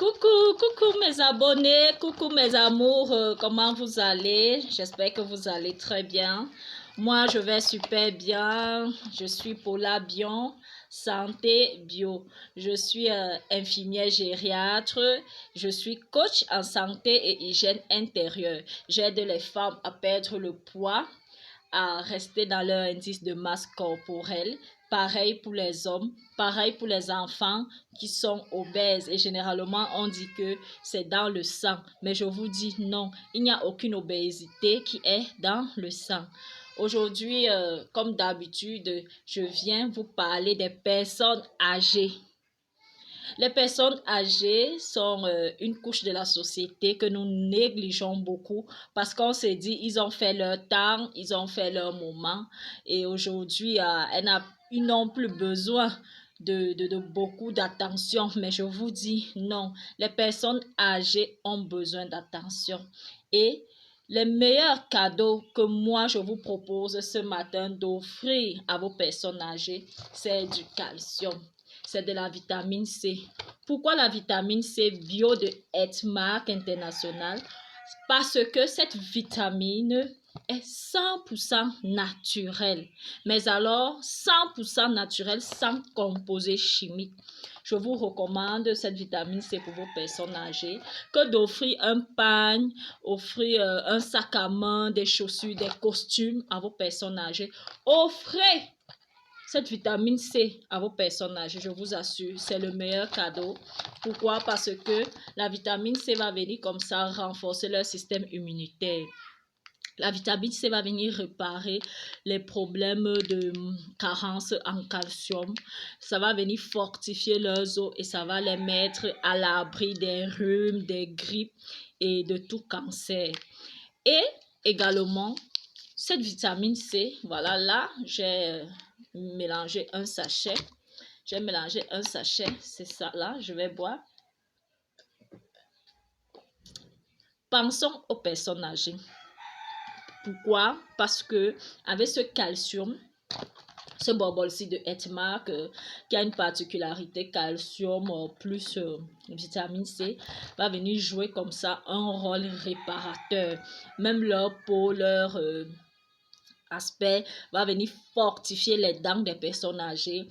Coucou mes abonnés, coucou mes amours, comment vous allez? J'espère que vous allez très bien. Moi, je vais super bien. Je suis Paula Bion, Santé Bio. Je suis infirmière gériatre. Je suis coach en santé et hygiène intérieure. J'aide les femmes à perdre le poids, à rester dans leur indice de masse corporelle. Pareil pour les hommes, pareil pour les enfants qui sont obèses. Et généralement, on dit que c'est dans le sang. Mais je vous dis non, il n'y a aucune obésité qui est dans le sang. Aujourd'hui, comme d'habitude, je viens vous parler des personnes âgées. Les personnes âgées sont une couche de la société que nous négligeons beaucoup parce qu'on se dit ils ont fait leur temps, ils ont fait leur moment et aujourd'hui, ils n'ont plus besoin de beaucoup d'attention. Mais je vous dis non, les personnes âgées ont besoin d'attention. Et les meilleurs cadeaux que moi je vous propose ce matin d'offrir à vos personnes âgées, c'est du calcium. C'est de la vitamine C. Pourquoi la vitamine C bio de Healthmark International? Parce que cette vitamine est 100% naturelle. Mais alors, 100% naturelle sans composés chimiques. Je vous recommande cette vitamine C pour vos personnes âgées que d'offrir un pagne, offrir un sac à main, des chaussures, des costumes à vos personnes âgées. Offrez cette vitamine C à vos personnes âgées, je vous assure, c'est le meilleur cadeau. Pourquoi? Parce que la vitamine C va venir comme ça renforcer leur système immunitaire. La vitamine C va venir réparer les problèmes de carence en calcium. Ça va venir fortifier leurs os et ça va les mettre à l'abri des rhumes, des grippes et de tout cancer. Et également, cette vitamine C, voilà, là, j'ai mélangé un sachet. J'ai mélangé un sachet, c'est ça là, je vais boire. Pensons aux personnes âgées. Pourquoi? Parce que avec ce calcium, ce bonbon-ci de Healthmark qui a une particularité calcium plus vitamine C va venir jouer comme ça un rôle réparateur. Même leur peau, leur aspect va venir fortifier les dents des personnes âgées,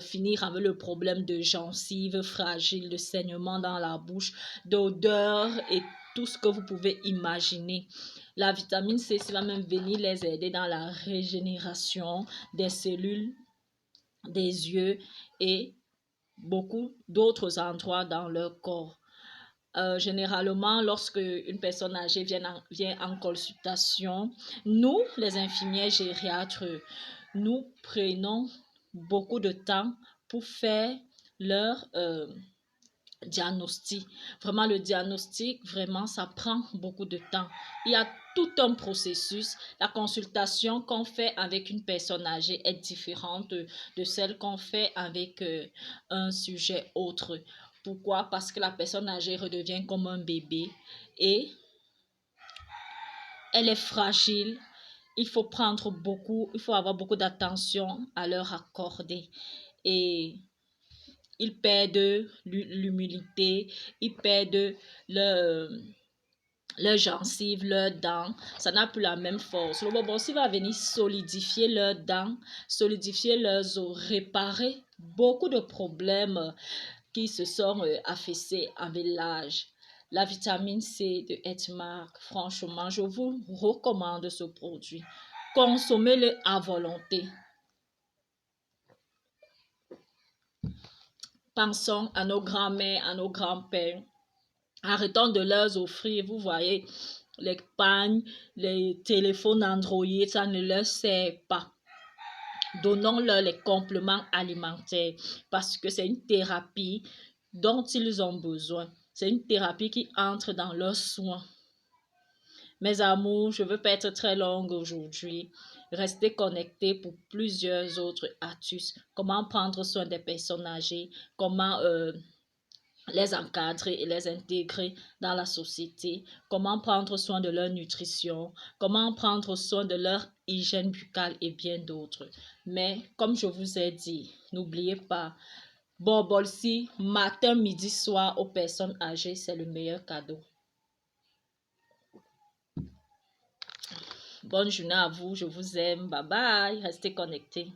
finir avec le problème de gencives fragiles, de saignement dans la bouche, d'odeur et tout ce que vous pouvez imaginer. La vitamine C va même venir les aider dans la régénération des cellules, des yeux et beaucoup d'autres endroits dans leur corps. Généralement, lorsque une personne âgée vient en consultation, nous, les infirmières gériatres, nous prenons beaucoup de temps pour faire leur diagnostic. Vraiment, le diagnostic, vraiment, ça prend beaucoup de temps. Il y a tout un processus. La consultation qu'on fait avec une personne âgée est différente de celle qu'on fait avec un sujet autre. Pourquoi? Parce que la personne âgée redevient comme un bébé et elle est fragile. Il faut avoir beaucoup d'attention à leur accorder. Et ils perdent l'humilité, ils perdent leur gencives, leurs dents, ça n'a plus la même force. Le bonbon-ci va venir solidifier leurs dents, solidifier leurs os, réparer beaucoup de problèmes qui se sont affaissés avec l'âge. La vitamine C de Healthmark, franchement, je vous recommande ce produit. Consommez-le à volonté. Pensons à nos grands-mères, à nos grands-pères. Arrêtons de leur offrir, vous voyez, les pagnes, les téléphones Android, ça ne leur sert pas. Donnons-leur les compléments alimentaires parce que c'est une thérapie dont ils ont besoin. C'est une thérapie qui entre dans leurs soins. Mes amours, je ne veux pas être très longue aujourd'hui. Restez connectés pour plusieurs autres astuces. Comment prendre soin des personnes âgées, comment les encadrer et les intégrer dans la société, comment prendre soin de leur nutrition, comment prendre soin de leur hygiène buccale et bien d'autres. Mais comme je vous ai dit, n'oubliez pas, Borbolsi, matin, midi, soir aux personnes âgées, c'est le meilleur cadeau. Bonne journée à vous, je vous aime. Bye bye, restez connectés.